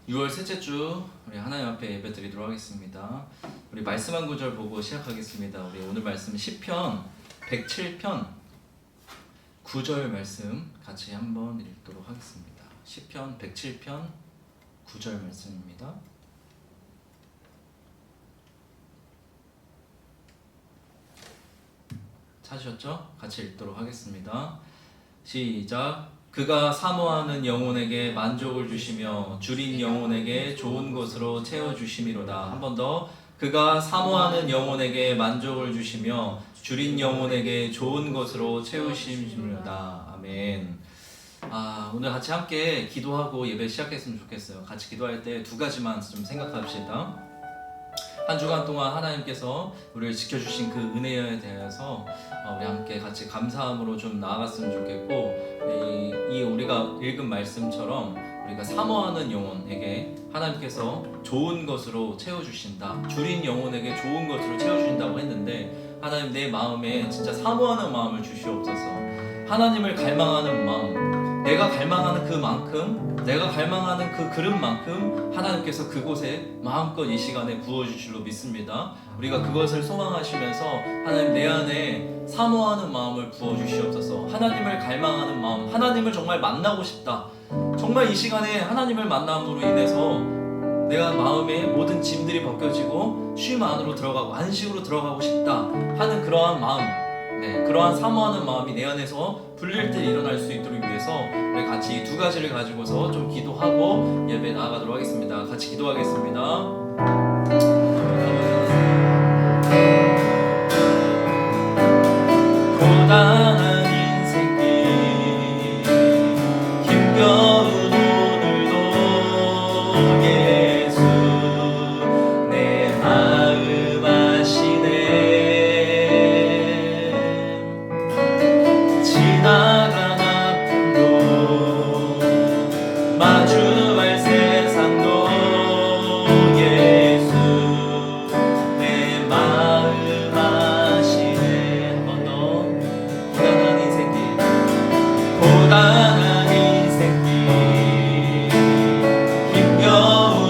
6월 셋째 주 우리 하나님 앞에 예배 드리도록 하겠습니다. 우리 말씀 한 구절 보고 시작하겠습니다. 우리 오늘 말씀은 시편 107편 9절 말씀 같이 한번 읽도록 하겠습니다. 시편 107편 9절 말씀입니다. 찾으셨죠? 같이 읽도록 하겠습니다. 시작. 그가 사모하는 영혼에게 만족을 주시며 줄인 영혼에게 좋은 것으로 채워주심이로다. 한 번 더. 그가 사모하는 영혼에게 만족을 주시며 줄인 영혼에게 좋은 것으로 채우심이로다. 아멘. 오늘 같이 함께 기도하고 예배 시작했으면 좋겠어요. 같이 기도할 때 두 가지만 좀 생각합시다. 한 주간 동안 하나님께서 우리를 지켜주신 그 은혜에 대해서 우리 함께 같이 감사함으로 좀 나아갔으면 좋겠고, 이 우리가 읽은 말씀처럼 우리가 사모하는 영혼에게 하나님께서 좋은 것으로 채워주신다, 줄인 영혼에게 좋은 것으로 채워주신다고 했는데, 하나님 내 마음에 진짜 사모하는 마음을 주시옵소서. 하나님을 갈망하는 마음, 내가 갈망하는 그만큼, 내가 갈망하는 그 그릇만큼 하나님께서 그곳에 마음껏 이 시간에 부어주실 줄로 믿습니다. 우리가 그것을 소망하시면서 하나님 내 안에 사모하는 마음을 부어주시옵소서. 하나님을 갈망하는 마음, 하나님을 정말 만나고 싶다, 정말 이 시간에 하나님을 만남으로 인해서 내가 마음에 모든 짐들이 벗겨지고 쉼 안으로 들어가고 안식으로 들어가고 싶다 하는 그러한 마음, 그러한 사모하는 마음이 내 안에서 불릴 때 일어날 수 있도록 위해서 우리 같이 이 두 가지를 가지고서 좀 기도하고 예배 나아가도록 하겠습니다. 같이 기도하겠습니다. 고단한 인생길 힘겨운 오늘도 예수 내 마음 아시네. 지나간 아픔도 마주할 세상도 예수 내 마음 아시네. 한 번 더. 고단한 인생길, 고단한 인생길 힘겨운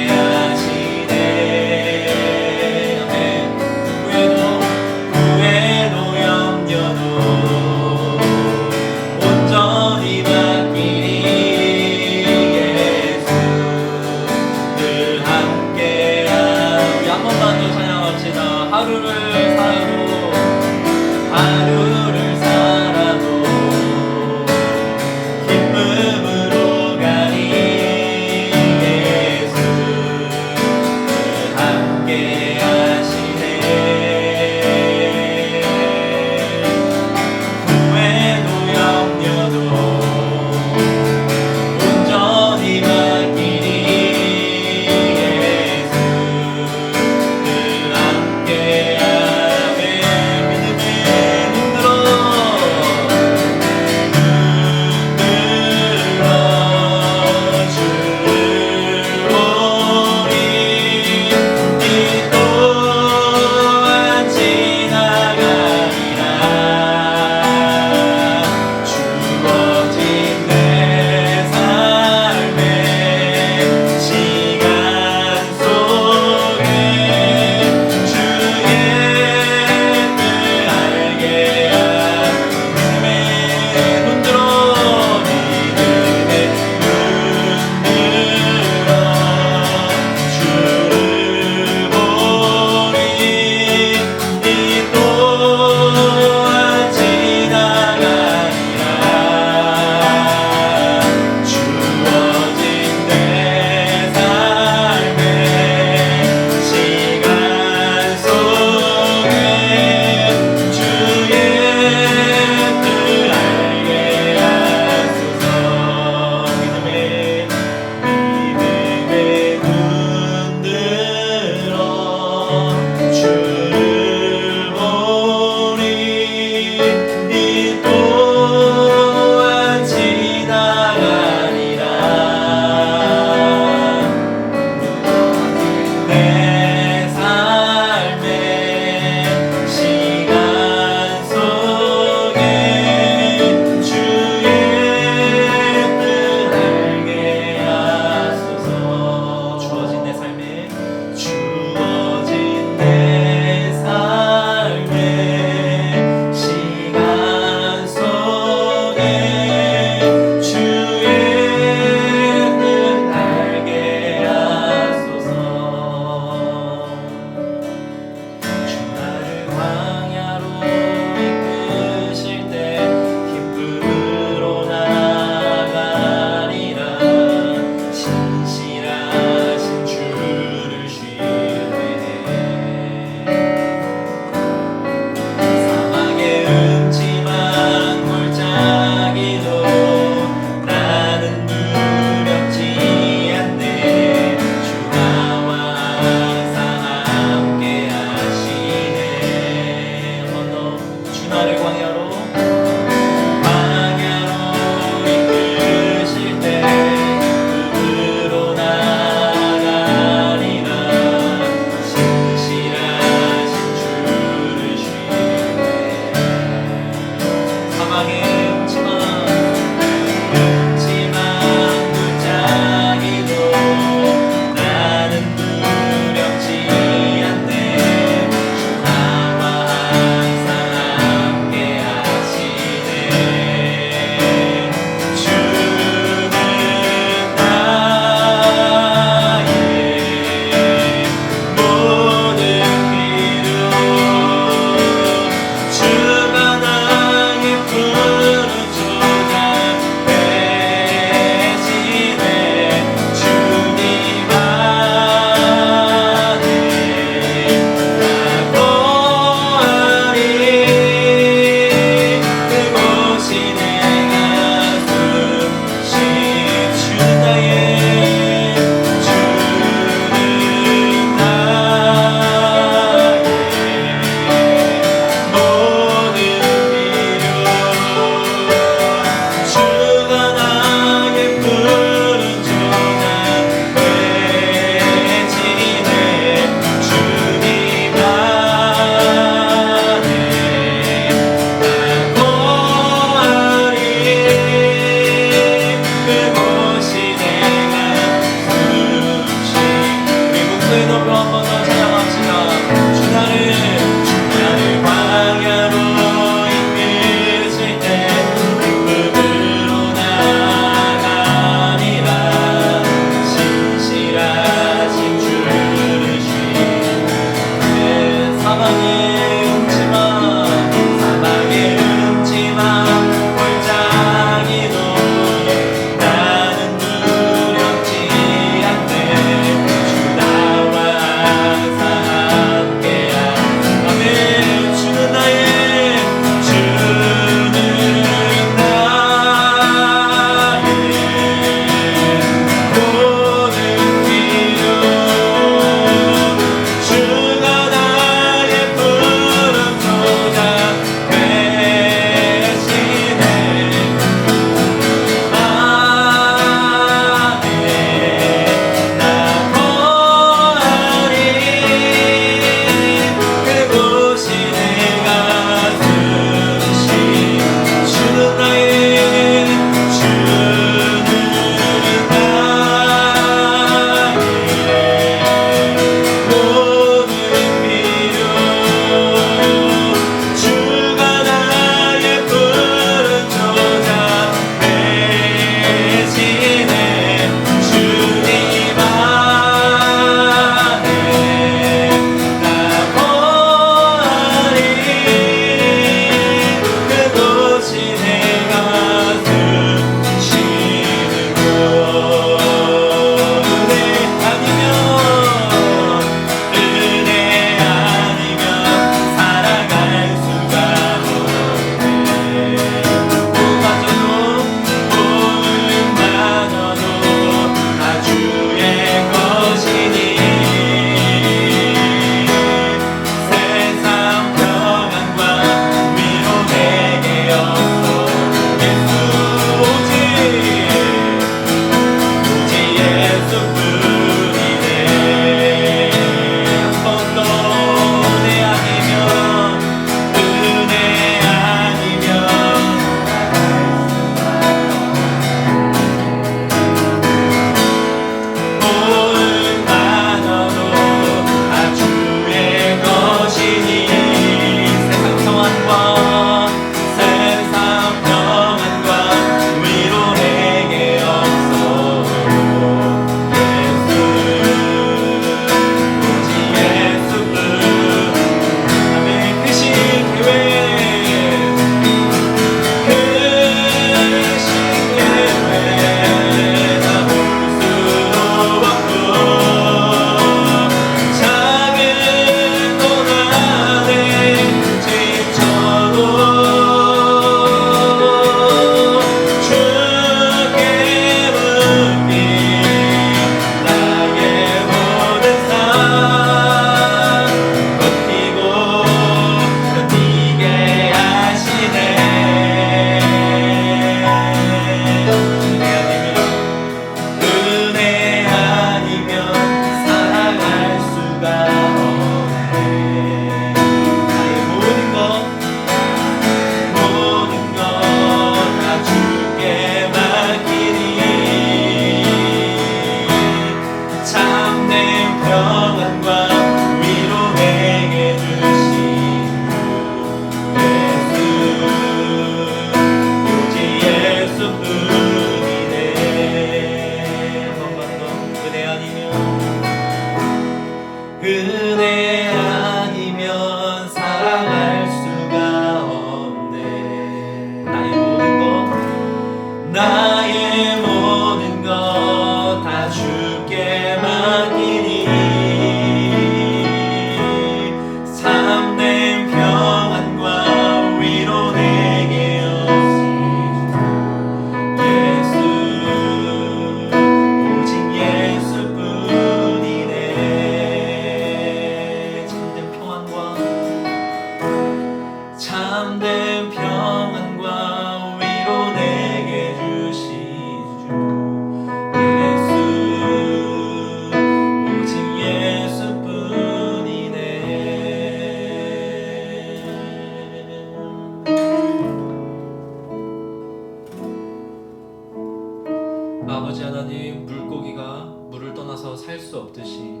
수 없듯이,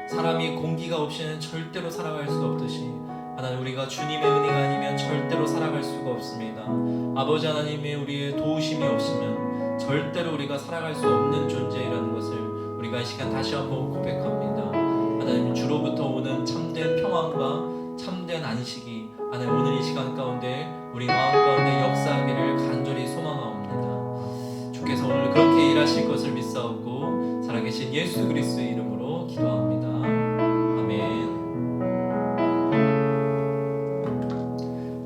사람이 공기가 없이는 절대로 살아갈 수 없듯이, 하나님, 우리가 주님의 은혜가 아니면 절대로 살아갈 수가 없습니다. 아버지 하나님의 우리의 도우심이 없으면 절대로 우리가 살아갈 수 없는 존재라는 것을 우리가 이 시간 다시 한번 고백합니다. 하나님, 주로부터 오는 참된 평안과 참된 안식이 하나님 오늘 이 시간 가운데 우리 마음 가운데 역사하기를 간절히 소망하옵니다. 주께서 오늘 그렇게 일하실 것을 믿사옵고 살아계신 예수 그리스도의 이름으로 기도합니다. 아멘.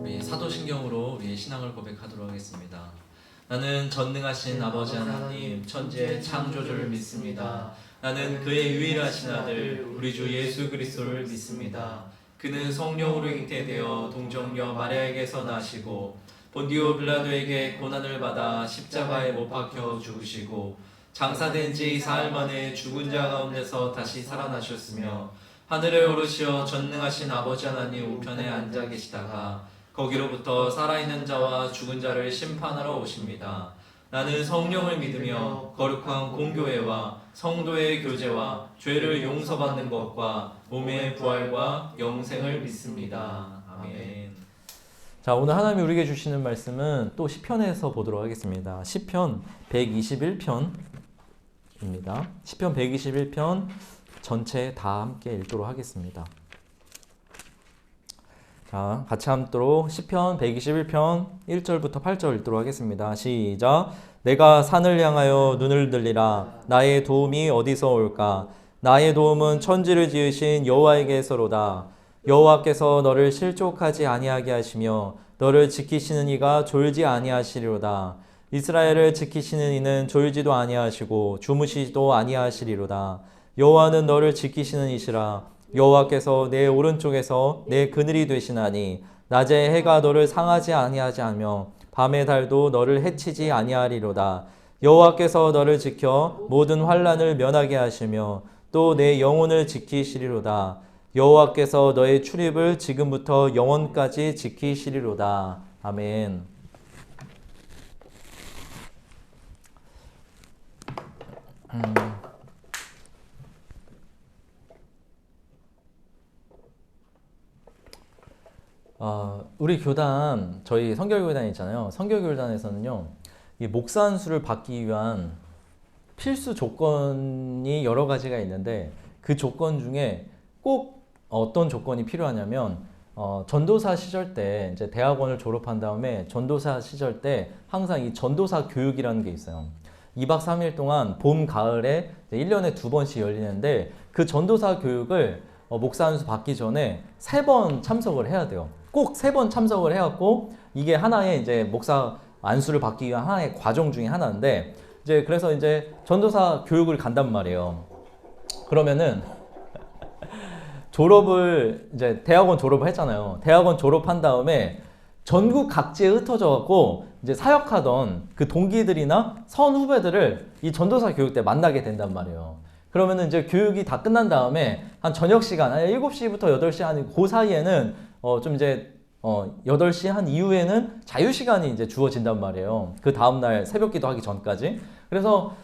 우리 사도신경으로 우리의 신앙을 고백하도록 하겠습니다. 나는 전능하신 아버지 하나님 천지의 창조주를 믿습니다. 나는 그의 유일하신 아들 우리 주 예수 그리스도를 믿습니다. 그는 성령으로 잉태되어 동정녀 마리아에게서 나시고 본디오 빌라도에게 고난을 받아 십자가에 못 박혀 죽으시고 장사된 지 사흘 만에 죽은 자 가운데서 다시 살아나셨으며 하늘에 오르시어 전능하신 아버지 하나님 우편에 앉아 계시다가 거기로부터 살아있는 자와 죽은 자를 심판하러 오십니다. 나는 성령을 믿으며 거룩한 공교회와 성도의 교제와 죄를 용서받는 것과 몸의 부활과 영생을 믿습니다. 아멘. 자, 오늘 하나님이 우리에게 주시는 말씀은 또 시편에서 보도록 하겠습니다. 시편 121편입니다. 시편 121편 전체 다 함께 읽도록 하겠습니다. 자, 같이 함도록 시편 121편 1절부터 8절 읽도록 하겠습니다. 시작. 내가 산을 향하여 눈을 들리라. 나의 도움이 어디서 올까? 나의 도움은 천지를 지으신 여호와에게서로다. 여호와께서 너를 실족하지 아니하게 하시며 너를 지키시는 이가 졸지 아니하시리로다. 이스라엘을 지키시는 이는 졸지도 아니하시고 주무시지도 아니하시리로다. 여호와는 너를 지키시는 이시라. 여호와께서 내 오른쪽에서 내 그늘이 되시나니 낮에 해가 너를 상하지 아니하지 않으며 밤의 달도 너를 해치지 아니하리로다. 여호와께서 너를 지켜 모든 환난을 면하게 하시며 또 내 영혼을 지키시리로다. 여호와께서 너의 출입을 지금부터 영원까지 지키시리로다. 아멘. 우리 교단, 저희 성결교단 있잖아요. 성결교단에서는요, 이 목사 안수를 받기 위한 필수 조건이 여러 가지가 있는데 그 조건 중에 꼭 어떤 조건이 필요하냐면 전도사 시절 때 이제 대학원을 졸업한 다음에 전도사 시절 때 항상 이 전도사 교육이라는 게 있어요. 2박 3일 동안 봄, 가을에 1년에 2번씩 열리는데 그 전도사 교육을 목사 안수 받기 전에 3번 참석을 해야 돼요. 꼭 3번 참석을 해갖고 이게 하나의 이제 목사 안수를 받기 위한 하나의 과정 중에 하나인데 이제 그래서 이제 전도사 교육을 간단 말이에요. 그러면은 졸업을 이제 대학원 졸업을 했잖아요. 대학원 졸업한 다음에 전국 각지에 흩어져 갖고 이제 사역하던 그 동기들이나 선후배들을 이 전도사 교육 때 만나게 된단 말이에요. 그러면은 이제 교육이 다 끝난 다음에 한 저녁 시간, 한 7시부터 8시 한 그 사이에는 좀 이제 8시 한 이후에는 자유 시간이 이제 주어진단 말이에요. 그 다음 날 새벽 기도하기 전까지. 그래서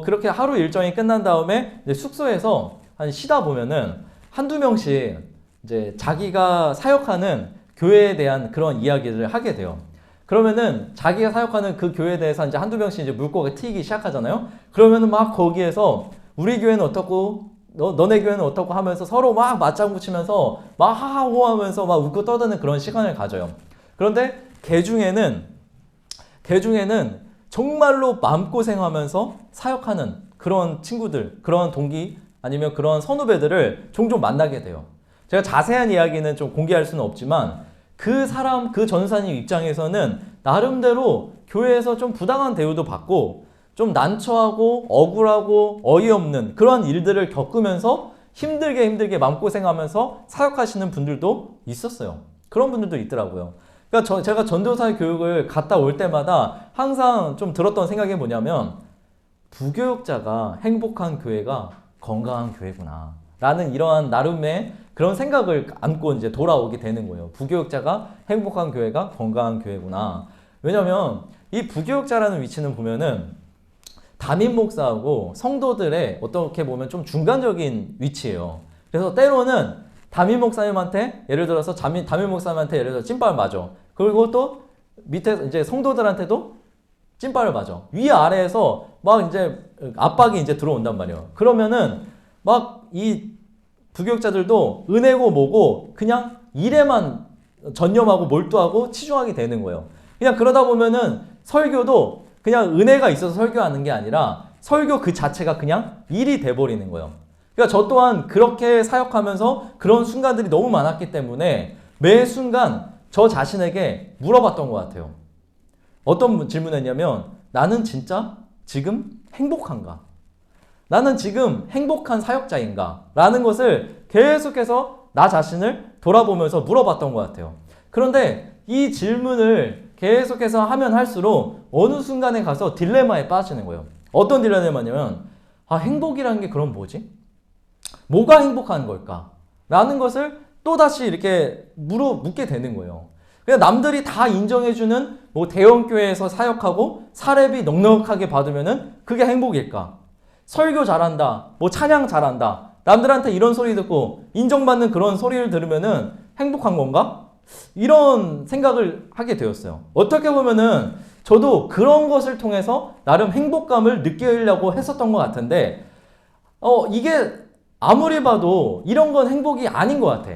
그렇게 하루 일정이 끝난 다음에 이제 숙소에서 한 쉬다 보면은 한두 명씩 이제 자기가 사역하는 교회에 대한 그런 이야기를 하게 돼요. 그러면은 자기가 사역하는 그 교회에 대해서 이제 한두 명씩 이제 물고기 트이기 시작하잖아요. 그러면은 막 거기에서 우리 교회는 어떻고 너네 교회는 어떻고 하면서 서로 막 맞장구 치면서 막 하하호 하면서 막 웃고 떠드는 그런 시간을 가져요. 그런데 개 중에는 정말로 마음고생하면서 사역하는 그런 친구들, 그런 동기 아니면 그런 선후배들을 종종 만나게 돼요. 제가 자세한 이야기는 좀 공개할 수는 없지만 그 사람, 그 전사님 입장에서는 나름대로 교회에서 좀 부당한 대우도 받고 좀 난처하고 억울하고 어이없는 그런 일들을 겪으면서 힘들게 마음고생하면서 사역하시는 분들도 있었어요. 그런 분들도 있더라고요. 그러니까 제가 전도사 교육을 갔다 올 때마다 항상 좀 들었던 생각이 뭐냐면 부교육자가 행복한 교회가 건강한 교회구나 라는 이러한 나름의 그런 생각을 안고 이제 돌아오게 되는 거예요. 부교육자가 행복한 교회가 건강한 교회구나. 왜냐면 이 부교육자라는 위치는 보면은 담임 목사하고 성도들의 어떻게 보면 좀 중간적인 위치예요. 그래서 때로는 담임 목사님한테 예를 들어서 담임 목사님한테 예를 들어서 찐빵을 맞아. 그리고 또 밑에 이제 성도들한테도 찐빵을 맞아. 위아래에서 막 이제 압박이 이제 들어온단 말이에요. 그러면은 막 이 부교육자들도 은혜고 뭐고 그냥 일에만 전념하고 몰두하고 치중하게 되는 거예요. 그냥 그러다 보면은 설교도 그냥 은혜가 있어서 설교하는 게 아니라 설교 그 자체가 그냥 일이 돼버리는 거예요. 그러니까 저 또한 그렇게 사역하면서 그런 순간들이 너무 많았기 때문에 매 순간 저 자신에게 물어봤던 것 같아요. 어떤 질문했냐면 나는 진짜 지금 행복한가? 나는 지금 행복한 사역자인가? 라는 것을 계속해서 나 자신을 돌아보면서 물어봤던 것 같아요. 그런데 이 질문을 계속해서 하면 할수록 어느 순간에 가서 딜레마에 빠지는 거예요. 어떤 딜레마냐면 행복이라는 게 그럼 뭐지? 뭐가 행복한 걸까? 라는 것을 또다시 이렇게 묻게 되는 거예요. 그냥 남들이 다 인정해주는 뭐 대형교회에서 사역하고 사례비 넉넉하게 받으면은 그게 행복일까? 설교 잘한다, 뭐 찬양 잘한다, 남들한테 이런 소리 듣고 인정받는 그런 소리를 들으면은 행복한 건가? 이런 생각을 하게 되었어요. 어떻게 보면은 저도 그런 것을 통해서 나름 행복감을 느끼려고 했었던 것 같은데 이게 아무리 봐도 이런 건 행복이 아닌 것 같아.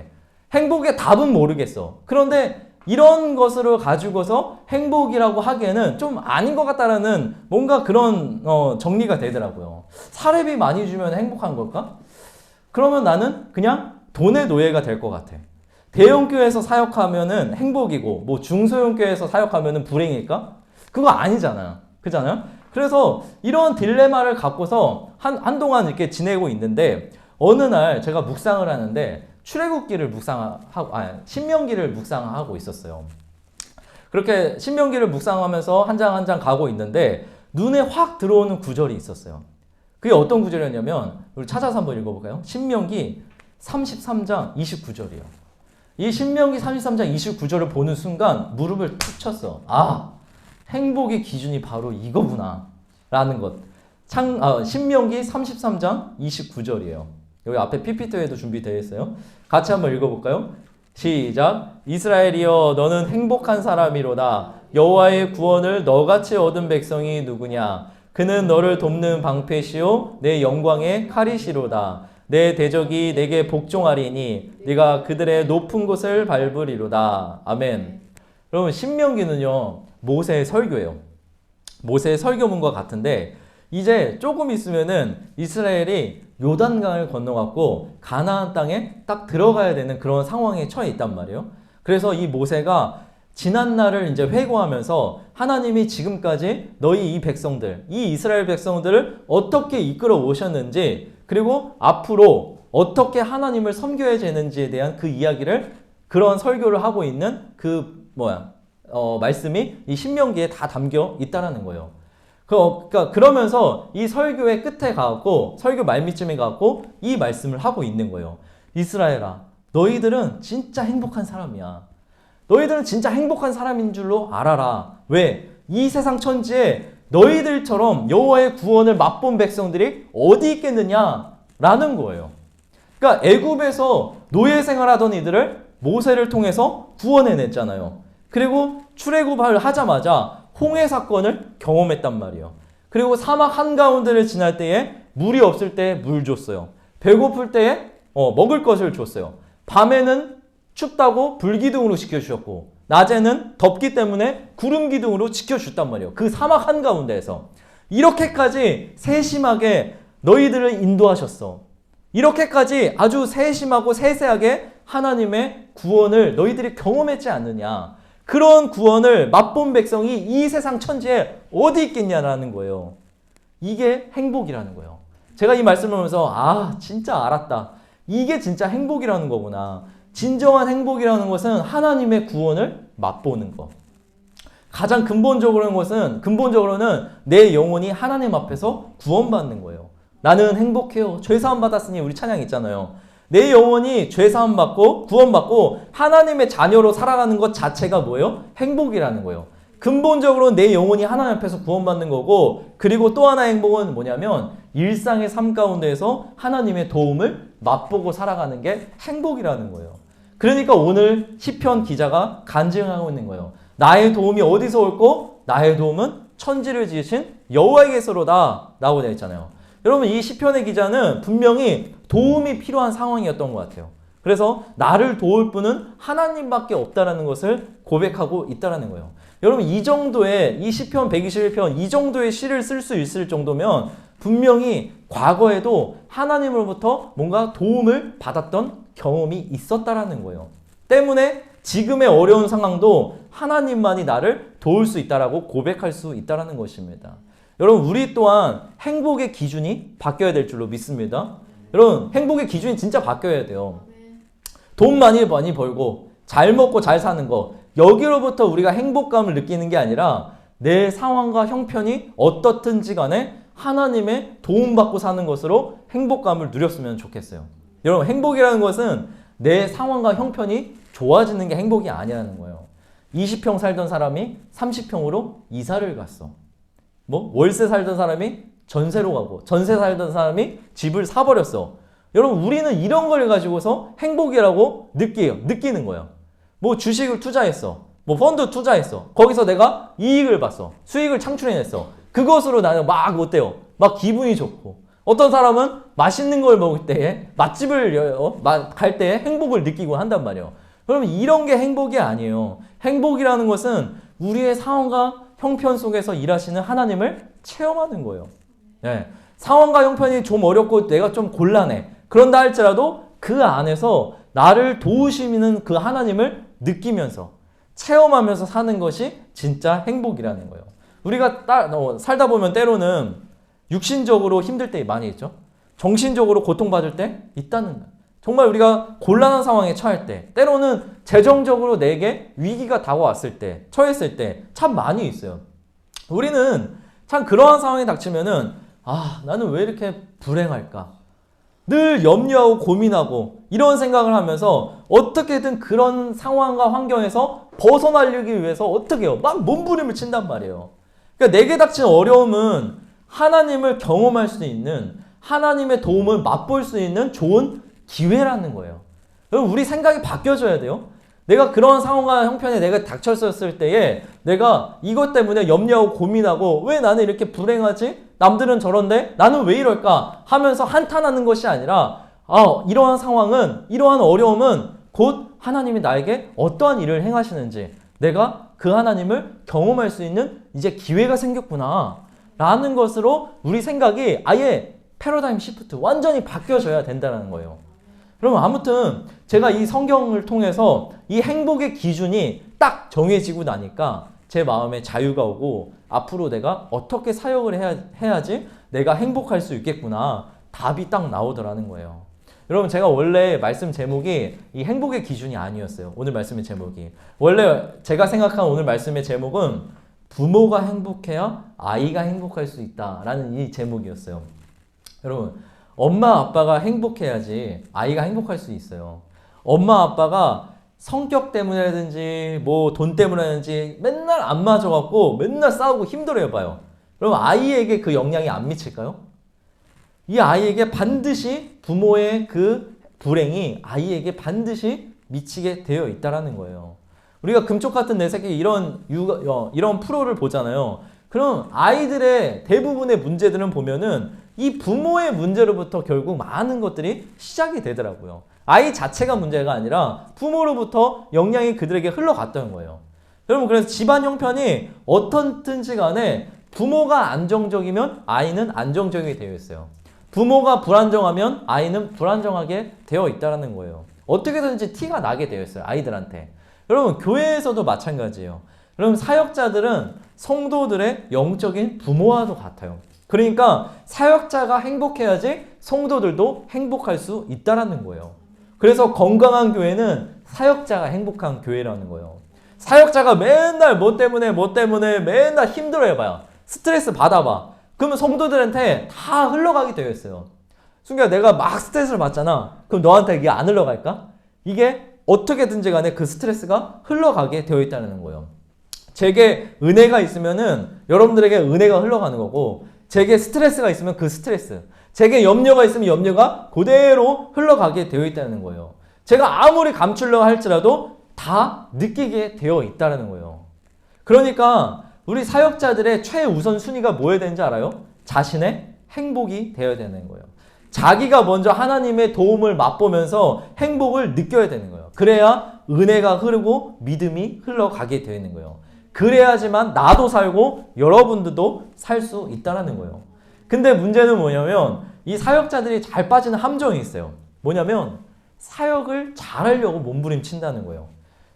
행복의 답은 모르겠어. 그런데 이런 것으로 가지고서 행복이라고 하기에는 좀 아닌 것 같다라는 뭔가 그런 정리가 되더라고요. 사례비 많이 주면 행복한 걸까? 그러면 나는 그냥 돈의 노예가 될 것 같아. 대형교회에서 사역하면은 행복이고 뭐 중소형교회에서 사역하면은 불행일까? 그거 아니잖아요. 그잖아요? 그래서 이런 딜레마를 갖고서 한동안 이렇게 지내고 있는데 어느 날 제가 묵상을 하는데 출애굽기를 신명기를 묵상하고 있었어요. 그렇게 신명기를 묵상하면서 한 장 한 장 가고 있는데 눈에 확 들어오는 구절이 있었어요. 그게 어떤 구절이었냐면 우리 찾아서 한번 읽어볼까요? 신명기 33장 29절이에요. 이 신명기 33장 29절을 보는 순간 무릎을 툭 쳤어. 행복의 기준이 바로 이거구나 라는 것. 신명기 33장 29절이에요. 여기 앞에 PPT에도 준비되어 있어요. 같이 한번 읽어볼까요? 시작. 이스라엘이여 너는 행복한 사람이로다. 여호와의 구원을 너같이 얻은 백성이 누구냐? 그는 너를 돕는 방패시요 내 영광의 칼이시로다. 내 대적이 내게 복종하리니 네가 그들의 높은 곳을 밟으리로다. 아멘. 여러분 신명기는요 모세의 설교예요. 모세의 설교문과 같은데 이제 조금 있으면은 이스라엘이 요단강을 건너갖고 가나안 땅에 딱 들어가야 되는 그런 상황에 처해 있단 말이에요. 그래서 이 모세가 지난 날을 이제 회고하면서 하나님이 지금까지 너희 이 백성들, 이 이스라엘 백성들을 어떻게 이끌어 오셨는지 그리고 앞으로 어떻게 하나님을 섬겨야 되는지에 대한 그 이야기를 그런 설교를 하고 있는 말씀이 이 신명기에 다 담겨 있다라는 거예요. 그러면서 이 설교의 끝에 가고 설교 말미쯤에 가고 이 말씀을 하고 있는 거예요. 이스라엘아, 너희들은 진짜 행복한 사람이야. 너희들은 진짜 행복한 사람인 줄로 알아라. 왜? 이 세상 천지에 너희들처럼 여호와의 구원을 맛본 백성들이 어디 있겠느냐라는 거예요. 그러니까 애굽에서 노예 생활하던 이들을 모세를 통해서 구원해냈잖아요. 그리고 출애굽을 하자마자 홍해 사건을 경험했단 말이에요. 그리고 사막 한가운데를 지날 때에 물이 없을 때 물 줬어요. 배고플 때에 먹을 것을 줬어요. 밤에는 춥다고 불기둥으로 지켜주셨고 낮에는 덥기 때문에 구름기둥으로 지켜줬단 말이에요. 그 사막 한가운데에서 이렇게까지 세심하게 너희들을 인도하셨어. 이렇게까지 아주 세심하고 세세하게 하나님의 구원을 너희들이 경험했지 않느냐. 그런 구원을 맛본 백성이 이 세상 천지에 어디 있겠냐라는 거예요. 이게 행복이라는 거예요. 제가 이 말씀을 하면서 진짜 알았다. 이게 진짜 행복이라는 거구나. 진정한 행복이라는 것은 하나님의 구원을 맛보는 것. 가장 근본적으로는 내 영혼이 하나님 앞에서 구원받는 거예요. 나는 행복해요. 죄사함 받았으니 우리 찬양 있잖아요. 내 영혼이 죄사함 받고 구원받고 하나님의 자녀로 살아가는 것 자체가 뭐예요? 행복이라는 거예요. 근본적으로 내 영혼이 하나님 앞에서 구원받는 거고, 그리고 또 하나의 행복은 뭐냐면 일상의 삶 가운데에서 하나님의 도움을 맛보고 살아가는 게 행복이라는 거예요. 그러니까 오늘 시편 기자가 간증하고 있는 거예요. 나의 도움이 어디서 올고 나의 도움은 천지를 지으신 여호와에게서로다 라고 되어 있잖아요. 여러분, 이 시편의 기자는 분명히 도움이 필요한 상황이었던 것 같아요. 그래서 나를 도울 분은 하나님밖에 없다라는 것을 고백하고 있다라는 거예요. 여러분, 이 정도의 이 시편 121편 이 정도의 시를 쓸 수 있을 정도면 분명히 과거에도 하나님으로부터 뭔가 도움을 받았던 경험이 있었다라는 거예요. 때문에 지금의 어려운 상황도 하나님만이 나를 도울 수 있다라고 고백할 수 있다라는 것입니다. 여러분, 우리 또한 행복의 기준이 바뀌어야 될 줄로 믿습니다. 여러분, 행복의 기준이 진짜 바뀌어야 돼요. 돈 많이 벌고 잘 먹고 잘 사는 거, 여기로부터 우리가 행복감을 느끼는 게 아니라 내 상황과 형편이 어떻든지 간에 하나님의 도움받고 사는 것으로 행복감을 누렸으면 좋겠어요. 여러분, 행복이라는 것은 내 상황과 형편이 좋아지는 게 행복이 아니라는 거예요. 20평 살던 사람이 30평으로 이사를 갔어. 월세 살던 사람이 전세로 가고, 전세 살던 사람이 집을 사버렸어. 여러분, 우리는 이런 걸 가지고서 행복이라고 느끼는 거예요. 주식을 투자했어. 펀드 투자했어. 거기서 내가 이익을 봤어. 수익을 창출해냈어. 그것으로 나는 막 어때요? 막 기분이 좋고. 어떤 사람은 맛있는 걸 먹을 때에 맛집을 갈 때에 행복을 느끼고 한단 말이에요. 그러면 이런 게 행복이 아니에요. 행복이라는 것은 우리의 상황과 형편 속에서 일하시는 하나님을 체험하는 거예요. 네. 상황과 형편이 좀 어렵고 내가 좀 곤란해. 그런다 할지라도 그 안에서 나를 도우시는 그 하나님을 느끼면서 체험하면서 사는 것이 진짜 행복이라는 거예요. 우리가 살다 보면 때로는 육신적으로 힘들 때 많이 있죠. 정신적으로 고통받을 때 있다는 거예요. 정말 우리가 곤란한 상황에 처할 때, 때로는 재정적으로 내게 위기가 다가왔을 때, 처했을 때 참 많이 있어요. 우리는 참 그러한 상황이 닥치면은 나는 왜 이렇게 불행할까? 늘 염려하고 고민하고 이런 생각을 하면서 어떻게든 그런 상황과 환경에서 벗어나려기 위해서 어떻게 해요? 막 몸부림을 친단 말이에요. 그러니까 내게 닥친 어려움은 하나님을 경험할 수 있는, 하나님의 도움을 맛볼 수 있는 좋은 기회라는 거예요. 여러분, 우리 생각이 바뀌어져야 돼요. 내가 그런 상황과 형편에 내가 닥쳤었을 때에 내가 이것 때문에 염려하고 고민하고 왜 나는 이렇게 불행하지? 남들은 저런데 나는 왜 이럴까? 하면서 한탄하는 것이 아니라 이러한 상황은, 이러한 어려움은 곧 하나님이 나에게 어떠한 일을 행하시는지 내가 그 하나님을 경험할 수 있는 이제 기회가 생겼구나 라는 것으로 우리 생각이 아예 패러다임 시프트 완전히 바뀌어져야 된다는 거예요. 그럼 아무튼 제가 이 성경을 통해서 이 행복의 기준이 딱 정해지고 나니까 제 마음에 자유가 오고 앞으로 내가 어떻게 사역을 해야지 내가 행복할 수 있겠구나, 답이 딱 나오더라는 거예요. 여러분, 제가 원래 말씀 제목이 이 행복의 기준이 아니었어요. 오늘 말씀의 제목이. 원래 제가 생각한 오늘 말씀의 제목은 부모가 행복해야 아이가 행복할 수 있다라는 이 제목이었어요. 여러분, 엄마 아빠가 행복해야지 아이가 행복할 수 있어요. 엄마 아빠가 성격 때문에라든지 돈 때문에라든지 맨날 안 맞아갖고 맨날 싸우고 힘들어요 봐요. 그럼 아이에게 그 영향이 안 미칠까요? 이 아이에게 반드시 부모의 그 불행이 아이에게 반드시 미치게 되어 있다라는 거예요. 우리가 금쪽 같은 내 새끼 이런 프로를 보잖아요. 그럼 아이들의 대부분의 문제들은 보면은 이 부모의 문제로부터 결국 많은 것들이 시작이 되더라고요. 아이 자체가 문제가 아니라 부모로부터 영향이 그들에게 흘러갔던 거예요. 여러분, 그래서 집안 형편이 어떻든지 간에 부모가 안정적이면 아이는 안정적이 되어 있어요. 부모가 불안정하면 아이는 불안정하게 되어 있다는 거예요. 어떻게든지 티가 나게 되어 있어요, 아이들한테. 여러분, 교회에서도 마찬가지예요. 여러분, 사역자들은 성도들의 영적인 부모와도 같아요. 그러니까 사역자가 행복해야지 성도들도 행복할 수 있다는 거예요. 그래서 건강한 교회는 사역자가 행복한 교회라는 거예요. 사역자가 맨날 뭐 때문에 맨날 힘들어해봐요. 스트레스 받아봐. 그러면 성도들한테 다 흘러가게 되어 있어요. 순간 내가 막 스트레스를 받잖아. 그럼 너한테 이게 안 흘러갈까? 이게 어떻게든지 간에 그 스트레스가 흘러가게 되어 있다는 거예요. 제게 은혜가 있으면은 여러분들에게 은혜가 흘러가는 거고, 제게 스트레스가 있으면 그 스트레스, 제게 염려가 있으면 염려가 그대로 흘러가게 되어 있다는 거예요. 제가 아무리 감추려고 할지라도 다 느끼게 되어 있다는 거예요. 그러니까 우리 사역자들의 최우선 순위가 뭐여야 되는지 알아요? 자신의 행복이 되어야 되는 거예요. 자기가 먼저 하나님의 도움을 맛보면서 행복을 느껴야 되는 거예요. 그래야 은혜가 흐르고 믿음이 흘러가게 되어 있는 거예요. 그래야지만 나도 살고 여러분들도 살 수 있다는 거예요. 근데 문제는 뭐냐면 이 사역자들이 잘 빠지는 함정이 있어요. 뭐냐면 사역을 잘하려고 몸부림친다는 거예요.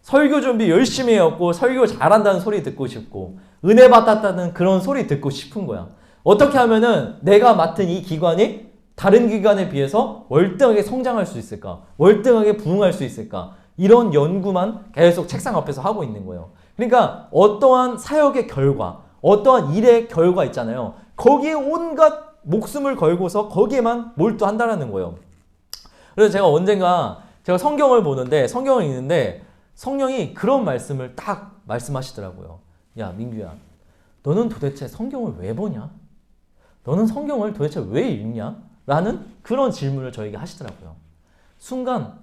설교 준비 열심히 해갖고 설교 잘한다는 소리 듣고 싶고 은혜 받았다는 그런 소리 듣고 싶은 거야. 어떻게 하면은 내가 맡은 이 기관이 다른 기관에 비해서 월등하게 성장할 수 있을까? 월등하게 부흥할 수 있을까? 이런 연구만 계속 책상 앞에서 하고 있는 거예요. 그러니까 어떠한 사역의 결과, 어떠한 일의 결과 있잖아요. 거기에 온갖 목숨을 걸고서 거기에만 몰두한다는 거예요. 그래서 제가 언젠가 제가 성경을 보는데 성경을 읽는데 성령이 그런 말씀을 딱 말씀하시더라고요. 야, 민규야, 너는 도대체 성경을 왜 보냐? 너는 성경을 도대체 왜 읽냐? 라는 그런 질문을 저에게 하시더라고요. 순간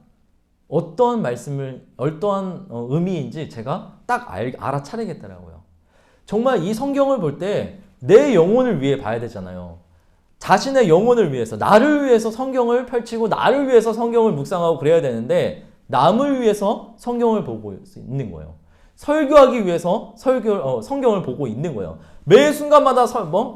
어떠한 말씀을, 어떠한 의미인지 제가 딱 알아차리겠더라고요. 정말 이 성경을 볼 때 내 영혼을 위해 봐야 되잖아요. 자신의 영혼을 위해서, 나를 위해서 성경을 펼치고 나를 위해서 성경을 묵상하고 그래야 되는데 남을 위해서 성경을 보고 있는 거예요. 설교하기 위해서 성경을 보고 있는 거예요. 매 순간마다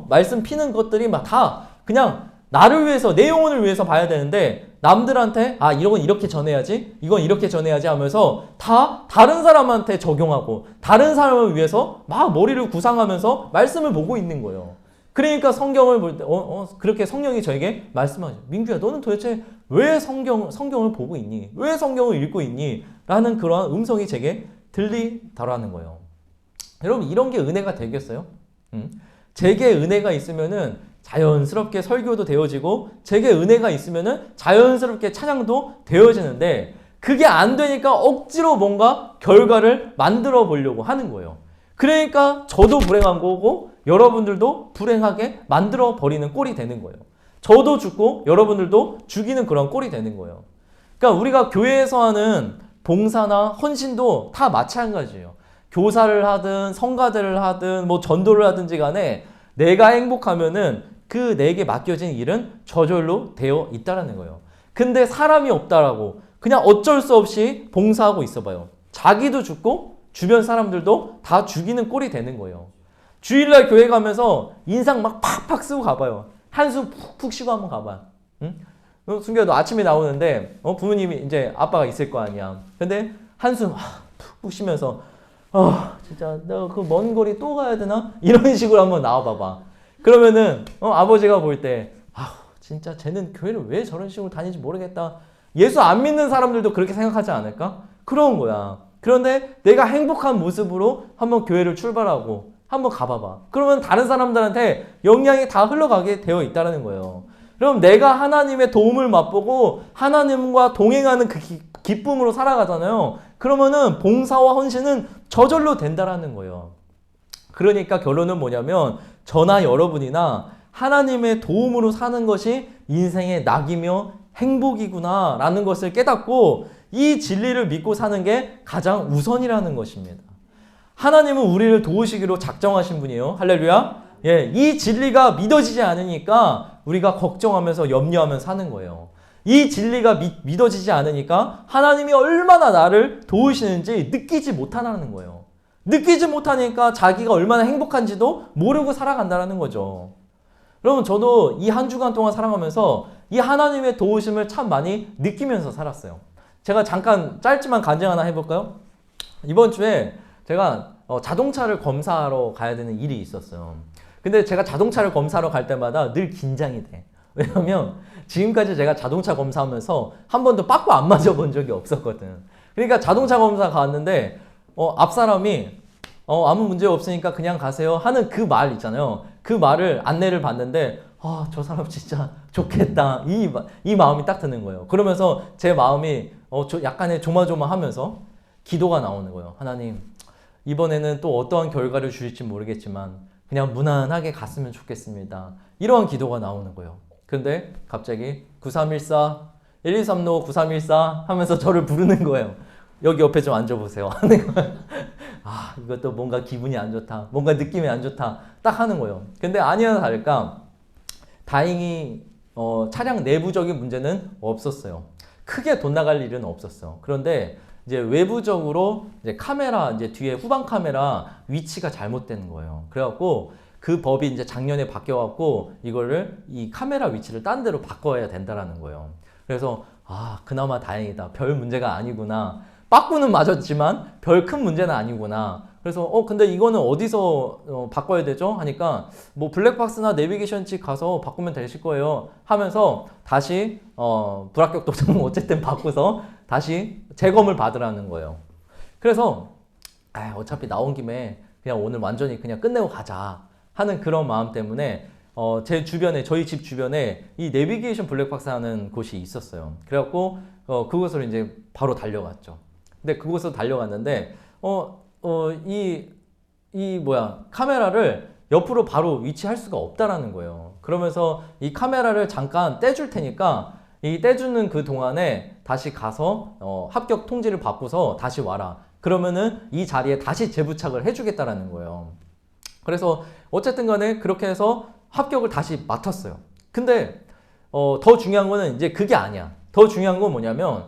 말씀 피는 것들이 막 다 그냥 나를 위해서, 내 영혼을 위해서 봐야 되는데 남들한테 이건 이렇게 전해야지, 이건 이렇게 전해야지 하면서 다 다른 사람한테 적용하고 다른 사람을 위해서 막 머리를 구상하면서 말씀을 보고 있는 거예요. 그러니까 성경을 볼 때 그렇게 성령이 저에게 말씀하죠. 민규야, 너는 도대체 왜 성경을 보고 있니? 왜 성경을 읽고 있니? 라는 그런 음성이 제게 들리더라는 거예요. 여러분, 이런 게 은혜가 되겠어요? 제게 은혜가 있으면은 자연스럽게 설교도 되어지고 제게 은혜가 있으면은 자연스럽게 찬양도 되어지는데 그게 안 되니까 억지로 뭔가 결과를 만들어 보려고 하는 거예요. 그러니까 저도 불행한 거고 여러분들도 불행하게 만들어 버리는 꼴이 되는 거예요. 저도 죽고 여러분들도 죽이는 그런 꼴이 되는 거예요. 그러니까 우리가 교회에서 하는 봉사나 헌신도 다 마찬가지예요. 교사를 하든 성가대를 하든 뭐 전도를 하든지 간에 내가 행복하면은 그 내게 맡겨진 일은 저절로 되어 있다라는 거예요. 근데 사람이 없다라고 그냥 어쩔 수 없이 봉사하고 있어봐요. 자기도 죽고 주변 사람들도 다 죽이는 꼴이 되는 거예요. 주일날 교회 가면서 인상 막 팍팍 쓰고 가봐요. 한숨 푹푹 쉬고 한번 가봐. 응? 순규야, 너 아침에 나오는데 부모님이 이제 아빠가 있을 거 아니야. 근데 한숨 푹푹 쉬면서 진짜 내가 그 먼 거리 또 가야 되나? 이런 식으로 한번 나와 봐봐. 그러면은 아버지가 볼 때 진짜 쟤는 교회를 왜 저런 식으로 다니는지 모르겠다. 예수 안 믿는 사람들도 그렇게 생각하지 않을까? 그런 거야. 그런데 내가 행복한 모습으로 한번 교회를 출발하고 한번 가봐봐. 그러면 다른 사람들한테 영향이 다 흘러가게 되어 있다는 거예요. 그럼 내가 하나님의 도움을 맛보고 하나님과 동행하는 그 기쁨으로 살아가잖아요. 그러면은 봉사와 헌신은 저절로 된다라는 거예요. 그러니까 결론은 뭐냐면 저나 여러분이나 하나님의 도움으로 사는 것이 인생의 낙이며 행복이구나 라는 것을 깨닫고 이 진리를 믿고 사는 게 가장 우선이라는 것입니다. 하나님은 우리를 도우시기로 작정하신 분이에요. 할렐루야. 예, 이 진리가 믿어지지 않으니까 우리가 걱정하면서 염려하면서 사는 거예요. 이 진리가 믿어지지 않으니까 하나님이 얼마나 나를 도우시는지 느끼지 못하는 거예요. 느끼지 못하니까 자기가 얼마나 행복한지도 모르고 살아간다는 거죠. 여러분, 저도 이 한 주간 동안 살아가면서 이 하나님의 도우심을 참 많이 느끼면서 살았어요. 제가 잠깐 짧지만 간증 하나 해볼까요? 이번 주에 제가 자동차를 검사하러 가야 되는 일이 있었어요. 근데 제가 자동차를 검사하러 갈 때마다 늘 긴장이 돼. 왜냐면 지금까지 제가 자동차 검사하면서 한 번도 빠꾸 안 맞아본 적이 없었거든. 그러니까 자동차 검사 갔는데 앞 사람이 아무 문제 없으니까 그냥 가세요 하는 그 말 있잖아요. 그 말을 안내를 받는데 저 사람 진짜 좋겠다 이 마음이 딱 드는 거예요. 그러면서 제 마음이 약간의 조마조마하면서 기도가 나오는 거예요. 하나님, 이번에는 또 어떠한 결과를 주실지 모르겠지만 그냥 무난하게 갔으면 좋겠습니다. 이러한 기도가 나오는 거예요. 근데 갑자기 9314 123로 9314 하면서 저를 부르는 거예요. 여기 옆에 좀 앉아보세요. 하는 거예요. 아, 이것도 뭔가 기분이 안 좋다. 뭔가 느낌이 안 좋다. 딱 하는 거예요. 근데 아니나 다를까 다행히 차량 내부적인 문제는 없었어요. 크게 돈 나갈 일은 없었어요. 그런데 이제 외부적으로 이제 카메라 이제 뒤에 후방 카메라 위치가 잘못된 거예요. 그래갖고 그 법이 이제 작년에 바뀌어갖고 이거를 이 카메라 위치를 딴 데로 바꿔야 된다라는 거예요. 그래서 아, 그나마 다행이다. 별 문제가 아니구나. 빠꾸는 맞았지만 별 큰 문제는 아니구나. 그래서 근데 이거는 어디서 바꿔야 되죠? 하니까 뭐 블랙박스나 내비게이션 칙 가서 바꾸면 되실 거예요 하면서 다시 불합격 도장 어쨌든 바꾸서 다시 재검을 받으라는 거예요. 그래서 어차피 나온 김에 그냥 오늘 완전히 그냥 끝내고 가자 하는 그런 마음 때문에 제 주변에 저희 집 주변에 이 내비게이션 블랙박스 하는 곳이 있었어요. 그래갖고 그곳으로 이제 바로 달려갔죠. 근데 그곳으로 달려갔는데 카메라를 옆으로 바로 위치할 수가 없다라는 거예요. 그러면서 이 카메라를 잠깐 떼줄 테니까 이 떼주는 그 동안에 다시 가서 합격 통지를 받고서 다시 와라. 그러면은 이 자리에 다시 재부착을 해주겠다라는 거예요. 그래서 어쨌든 간에 그렇게 해서 합격을 다시 맡았어요. 근데 더 중요한 거는 이제 그게 아니야. 더 중요한 건 뭐냐면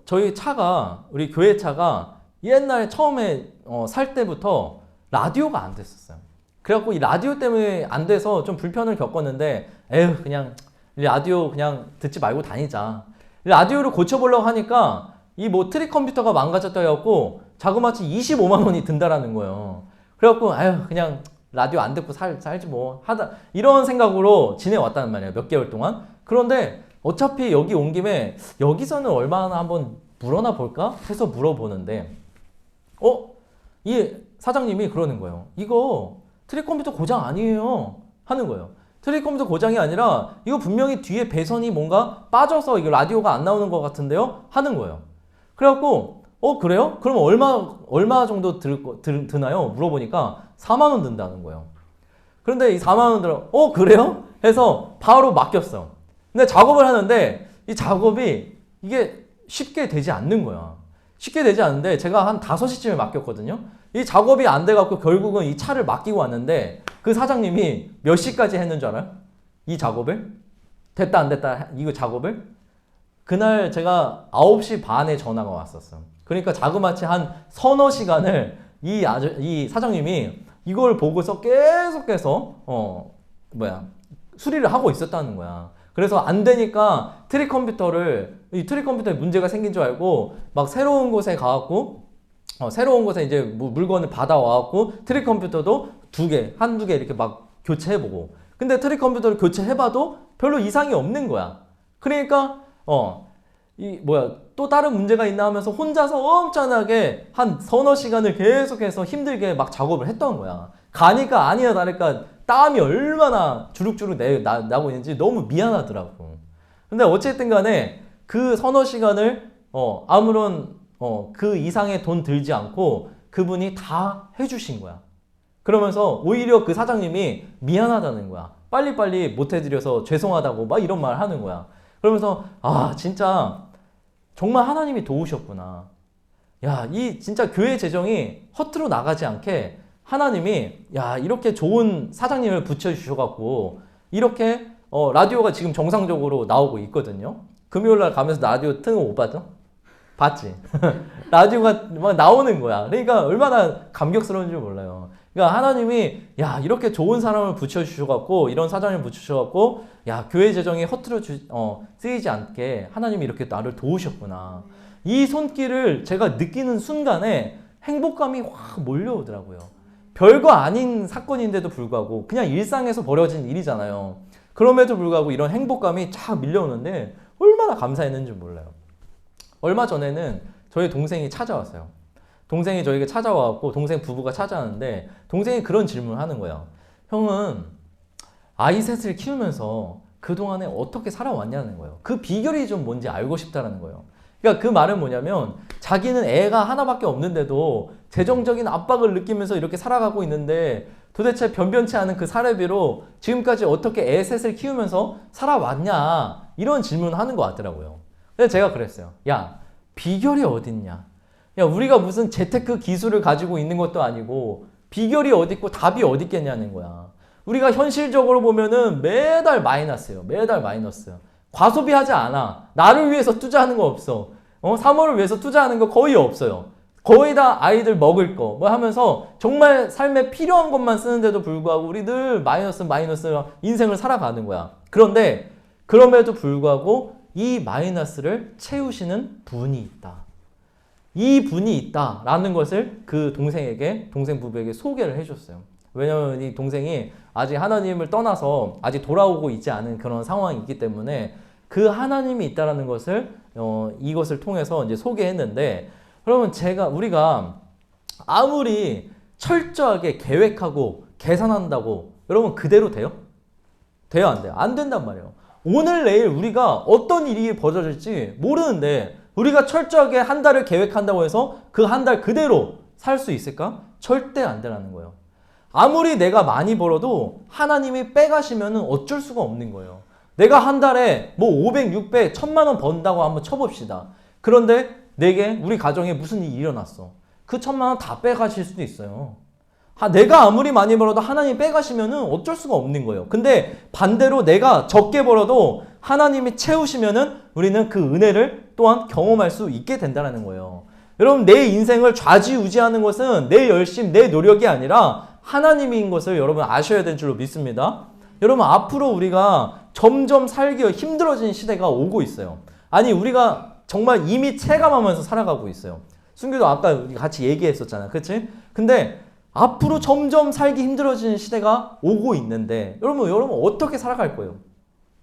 저희 차가 우리 교회 차가 옛날에 처음에 살 때부터 라디오가 안 됐었어요. 그래갖고 이 라디오 때문에 안 돼서 좀 불편을 겪었는데 에휴 그냥 라디오 그냥 듣지 말고 다니자. 라디오를 고쳐보려고 하니까 이 뭐 트릭 컴퓨터가 망가졌다 해갖고 자그마치 25만 원이 든다라는 거예요. 그래갖고 아유 그냥 라디오 안 듣고 살지 뭐 하다 이런 생각으로 지내왔단 말이에요. 몇 개월 동안. 그런데 어차피 여기 온 김에 여기서는 얼마나 한번 물어나 볼까 해서 물어보는데 이 사장님이 그러는 거예요. 이거 트릭 컴퓨터 고장 아니에요 하는 거예요. 트릭 컴퓨터 고장이 아니라 이거 분명히 뒤에 배선이 뭔가 빠져서 이거 라디오가 안 나오는 것 같은데요 하는 거예요. 그래갖고 그래요? 그럼 얼마 정도 드나요? 물어보니까 4만 원 든다는 거예요. 그런데 이 4만 원 들어 그래요? 해서 바로 맡겼어. 근데 작업을 하는데 이 작업이 이게 쉽게 되지 않는 거야. 쉽게 되지 않는데 제가 한 5시쯤에 맡겼거든요. 이 작업이 안 돼갖고 결국은 이 차를 맡기고 왔는데 그 사장님이 몇 시까지 했는 줄 알아요? 이 작업을? 됐다 안 됐다 이거 작업을? 그날 제가 9시 반에 전화가 왔었어요. 그러니까 자그마치 한 서너 시간을 이 사장님이 이걸 보고서 계속해서 수리를 하고 있었다는 거야. 그래서 안 되니까 트릭 컴퓨터에 문제가 생긴 줄 알고 막 새로운 곳에 가갖고 새로운 곳에 이제 물건을 받아와갖고 트릭 컴퓨터도 한두 개 이렇게 막 교체해보고 근데 트릭 컴퓨터를 교체해봐도 별로 이상이 없는 거야. 그러니까 또 다른 문제가 있나 하면서 혼자서 엄청나게 한 서너 시간을 계속해서 힘들게 막 작업을 했던 거야. 가니까 아니나 다를까 땀이 얼마나 주룩주룩 나고 있는지 너무 미안하더라고. 근데 어쨌든 간에 그 서너 시간을 아무런 그 이상의 돈 들지 않고 그분이 다 해주신 거야. 그러면서 오히려 그 사장님이 미안하다는 거야. 빨리빨리 못 해드려서 죄송하다고 막 이런 말 하는 거야. 그러면서 진짜 정말 하나님이 도우셨구나. 이 진짜 교회 재정이 허투루 나가지 않게 하나님이 이렇게 좋은 사장님을 붙여주셔갖고 이렇게 라디오가 지금 정상적으로 나오고 있거든요. 금요일날 가면서 라디오 트는 거 못 봤죠? 봤지? 라디오가 막 나오는 거야. 그러니까 얼마나 감격스러운지 몰라요. 그러니까 하나님이 이렇게 좋은 사람을 붙여주셔갖고 이런 사장님을 붙여주셔갖고 교회 재정이 허투루 쓰이지 않게 하나님이 이렇게 나를 도우셨구나. 이 손길을 제가 느끼는 순간에 행복감이 확 몰려오더라고요. 별거 아닌 사건인데도 불구하고 그냥 일상에서 벌어진 일이잖아요. 그럼에도 불구하고 이런 행복감이 쫙 밀려오는데 얼마나 감사했는지 몰라요. 얼마 전에는 저희 동생이 찾아왔어요. 동생이 저에게 찾아와갖고 동생 부부가 찾아왔는데 동생이 그런 질문을 하는 거예요. 형은 아이 셋을 키우면서 그동안에 어떻게 살아왔냐는 거예요. 그 비결이 좀 뭔지 알고 싶다라는 거예요. 그러니까 그 말은 뭐냐면 자기는 애가 하나밖에 없는데도 재정적인 압박을 느끼면서 이렇게 살아가고 있는데 도대체 변변치 않은 그 사례비로 지금까지 어떻게 애 셋을 키우면서 살아왔냐 이런 질문을 하는 것 같더라고요. 그래서 제가 그랬어요. 야, 비결이 어딨냐? 야, 우리가 무슨 재테크 기술을 가지고 있는 것도 아니고 비결이 어디 있고 답이 어디 있겠냐는 거야. 우리가 현실적으로 보면은 매달 마이너스예요. 매달 마이너스. 과소비하지 않아. 나를 위해서 투자하는 거 없어. 사모를 위해서 투자하는 거 거의 없어요. 거의 다 아이들 먹을 거 뭐 하면서 정말 삶에 필요한 것만 쓰는데도 불구하고 우리 늘 마이너스 인생을 살아가는 거야. 그런데 그럼에도 불구하고 이 마이너스를 채우시는 분이 있다. 이 분이 있다라는 것을 그 동생 부부에게 소개를 해줬어요. 왜냐면 이 동생이 아직 하나님을 떠나서 아직 돌아오고 있지 않은 그런 상황이 있기 때문에 그 하나님이 있다라는 것을 이것을 통해서 이제 소개했는데, 그러면 우리가 아무리 철저하게 계획하고 계산한다고 여러분 그대로 돼요? 돼요, 안 돼요? 안 된단 말이에요. 오늘 내일 우리가 어떤 일이 벌어질지 모르는데 우리가 철저하게 한 달을 계획한다고 해서 그 한 달 그대로 살 수 있을까? 절대 안 되라는 거예요. 아무리 내가 많이 벌어도 하나님이 빼가시면 어쩔 수가 없는 거예요. 내가 한 달에 뭐 500, 600, 1000만 원 번다고 한번 쳐봅시다. 그런데 내게 우리 가정에 무슨 일이 일어났어. 그 1000만 원 다 빼가실 수도 있어요. 내가 아무리 많이 벌어도 하나님이 빼가시면 어쩔 수가 없는 거예요. 근데 반대로 내가 적게 벌어도 하나님이 채우시면 우리는 그 은혜를 또한 경험할 수 있게 된다는 거예요. 여러분, 내 인생을 좌지우지하는 것은 내 열심, 내 노력이 아니라 하나님인 것을 여러분 아셔야 될 줄로 믿습니다. 여러분, 앞으로 우리가 점점 살기가 힘들어지는 시대가 오고 있어요. 아니, 우리가 정말 이미 체감하면서 살아가고 있어요. 순규도 아까 같이 얘기했었잖아. 그치? 근데 앞으로 점점 살기 힘들어지는 시대가 오고 있는데 여러분 어떻게 살아갈 거예요?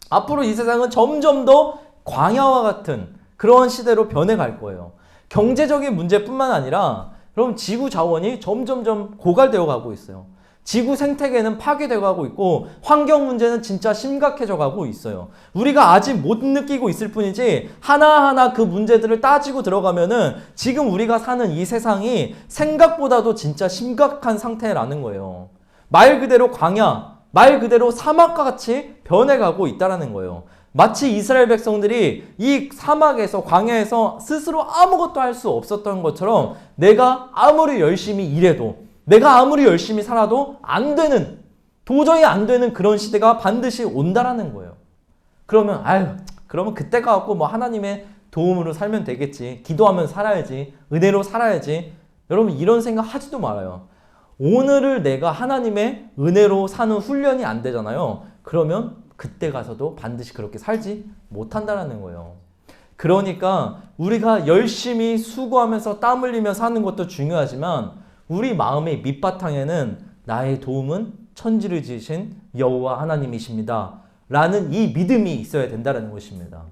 앞으로 이 세상은 점점 더 광야와 같은 그런 시대로 변해갈 거예요. 경제적인 문제뿐만 아니라 여러분 지구 자원이 점점점 고갈되어 가고 있어요. 지구 생태계는 파괴되어 가고 있고 환경 문제는 진짜 심각해져 가고 있어요. 우리가 아직 못 느끼고 있을 뿐이지 하나하나 그 문제들을 따지고 들어가면은 지금 우리가 사는 이 세상이 생각보다도 진짜 심각한 상태라는 거예요. 말 그대로 광야, 말 그대로 사막과 같이 변해가고 있다는 거예요. 마치 이스라엘 백성들이 이 사막에서 광야에서 스스로 아무것도 할 수 없었던 것처럼 내가 아무리 열심히 일해도 내가 아무리 열심히 살아도 안 되는, 도저히 안 되는 그런 시대가 반드시 온다라는 거예요. 그러면 그때가 왔고 뭐 하나님의 도움으로 살면 되겠지. 기도하면서 살아야지. 은혜로 살아야지. 여러분 이런 생각 하지도 말아요. 오늘을 내가 하나님의 은혜로 사는 훈련이 안 되잖아요. 그러면 그때 가서도 반드시 그렇게 살지 못한다라는 거예요. 그러니까 우리가 열심히 수고하면서 땀 흘리며 사는 것도 중요하지만 우리 마음의 밑바탕에는 나의 도움은 천지를 지으신 여호와 하나님이십니다 라는 이 믿음이 있어야 된다는 것입니다.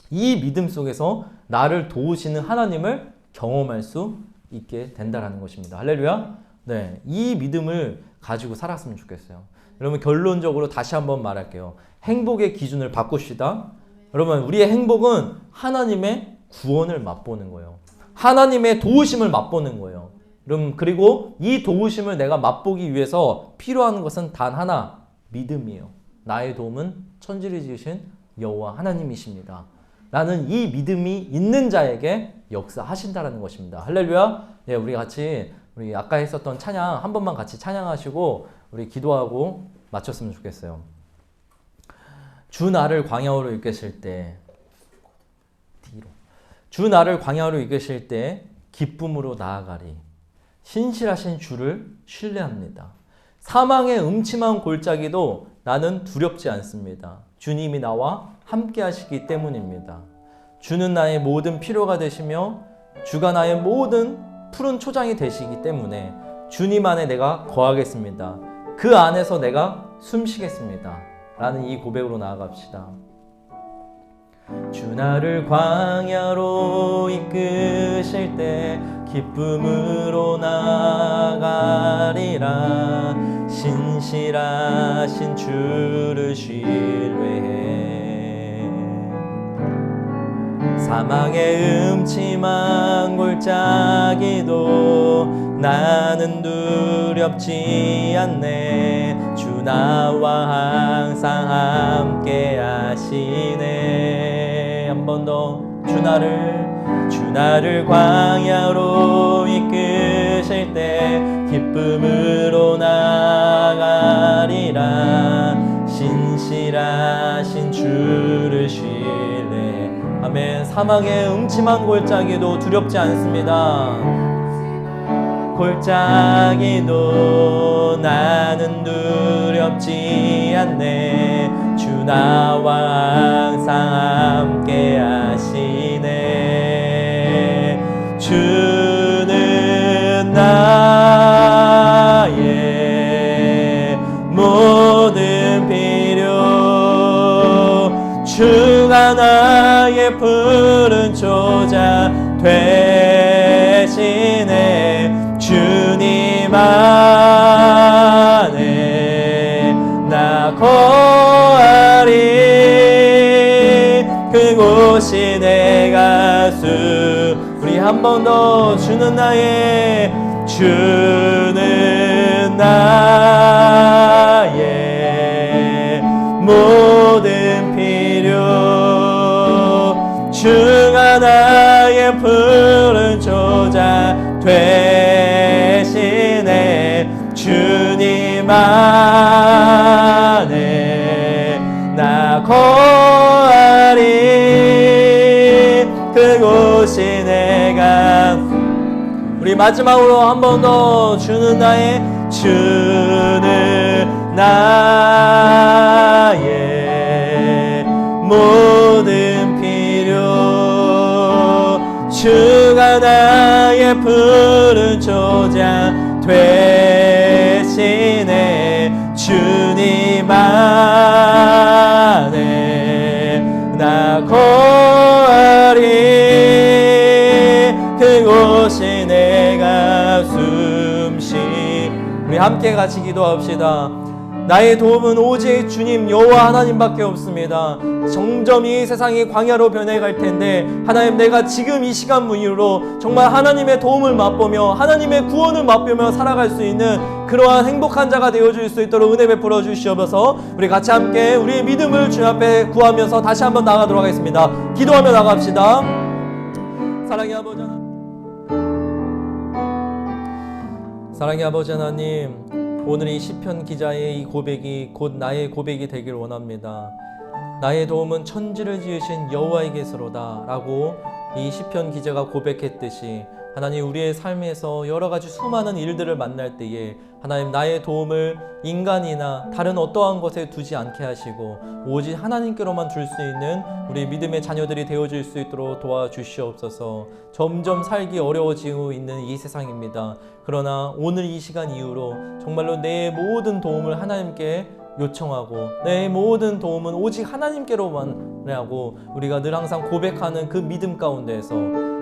이 믿음 속에서 나를 도우시는 하나님을 경험할 수 있게 된다는 것입니다. 할렐루야. 네, 이 믿음을 가지고 살았으면 좋겠어요. 여러분 결론적으로 다시 한번 말할게요. 행복의 기준을 바꿉시다. 여러분 우리의 행복은 하나님의 구원을 맛보는 거예요. 하나님의 도우심을 맛보는 거예요. 여러분 그리고 이 도우심을 내가 맛보기 위해서 필요한 것은 단 하나, 믿음이에요. 나의 도움은 천지를 지으신 여호와 하나님이십니다. 나는 이 믿음이 있는 자에게 역사하신다라는 것입니다. 할렐루야. 네, 우리 아까 했었던 찬양 한 번만 같이 찬양하시고 우리 기도하고 마쳤으면 좋겠어요. 주 나를 광야로 이끄실 때 주 나를 광야로 이끄실 때 기쁨으로 나아가리. 신실하신 주를 신뢰합니다. 사망의 음침한 골짜기도 나는 두렵지 않습니다. 주님이 나와 함께 하시기 때문입니다. 주는 나의 모든 필요가 되시며 주가 나의 모든 푸른 초장이 되시기 때문에 주님 안에 내가 거하겠습니다. 그 안에서 내가 숨쉬겠습니다. 라는 이 고백으로 나아갑시다. 주 나를 광야로 이끄실 때 기쁨으로 나아가리라. 신실하신 주를 신뢰해 사망의 음침한 골짜기도 나는 두렵지 않네. 주 나와 항상 함께 하시네. 한 번 더. 주 나를 광야로 이끄실 때 기쁨으로 나가리라. 신실하신 주를 신뢰. 아멘. 사망의 음침한 골짜기도 두렵지 않습니다. 골짜기도 나는 두렵지 않네. 주 나와 항상 함께 하시네. 주는 나의 모든 필요, 주가 나의 푸른 초자 되시네. 주님 안에 나 거하리. 그곳이 내 가슴. 우리 한 번 더. 주는 나의 모든 필요, 주가 나의 푸른 초자 되시네. 주님 안에 나 거하리. 그곳이 내가. 우리 마지막으로 한 번 더. 주는 나의 모든 필요, 주가 나의 푸른 초자 되시네. 주님 안에 나 거하리. 그곳이 내가 숨쉬. 우리 함께 같이 기도합시다. 나의 도움은 오직 주님 여호와 하나님밖에 없습니다. 점점 이 세상이 광야로 변해갈 텐데 하나님, 내가 지금 이 시간 이후로 정말 하나님의 도움을 맛보며 하나님의 구원을 맛보며 살아갈 수 있는 그러한 행복한 자가 되어줄 수 있도록 은혜 베풀어 주시옵소서. 우리 같이 함께 우리의 믿음을 주 앞에 구하면서 다시 한번 나가도록 하겠습니다. 기도하며 나갑시다. 사랑의 아버지 하나님, 사랑의 아버지 하나님, 오늘 이 시편 기자의 이 고백이 곧 나의 고백이 되길 원합니다. 나의 도움은 천지를 지으신 여호와에게서로다 라고 이 시편 기자가 고백했듯이, 하나님, 우리의 삶에서 여러 가지 수많은 일들을 만날 때에 하나님, 나의 도움을 인간이나 다른 어떠한 것에 두지 않게 하시고 오직 하나님께로만 둘 수 있는 우리 믿음의 자녀들이 되어질 수 있도록 도와주시옵소서. 점점 살기 어려워지고 있는 이 세상입니다. 그러나 오늘 이 시간 이후로 정말로 내 모든 도움을 하나님께 요청하고 내 모든 도움은 오직 하나님께로만 하고 우리가 늘 항상 고백하는 그 믿음 가운데에서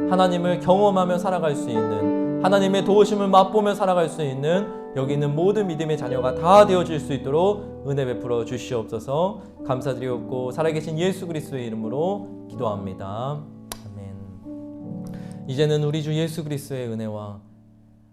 하나님을 경험하며 살아갈 수 있는, 하나님의 도우심을 맛보며 살아갈 수 있는 여기 있는 모든 믿음의 자녀가 다 되어질 수 있도록 은혜 베풀어 주시옵소서. 감사드리옵고 살아계신 예수 그리스도의 이름으로 기도합니다. 아멘. 이제는 우리 주 예수 그리스도의 은혜와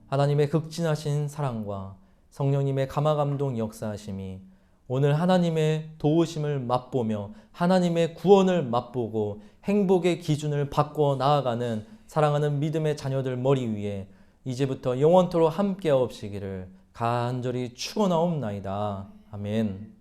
하나님의 극진하신 사랑과 성령님의 감화감동 역사하심이 오늘 하나님의 도우심을 맛보며 하나님의 구원을 맛보고 행복의 기준을 바꿔 나아가는 사랑하는 믿음의 자녀들 머리 위에 이제부터 영원토록 함께하옵시기를 간절히 축원하옵나이다. 아멘.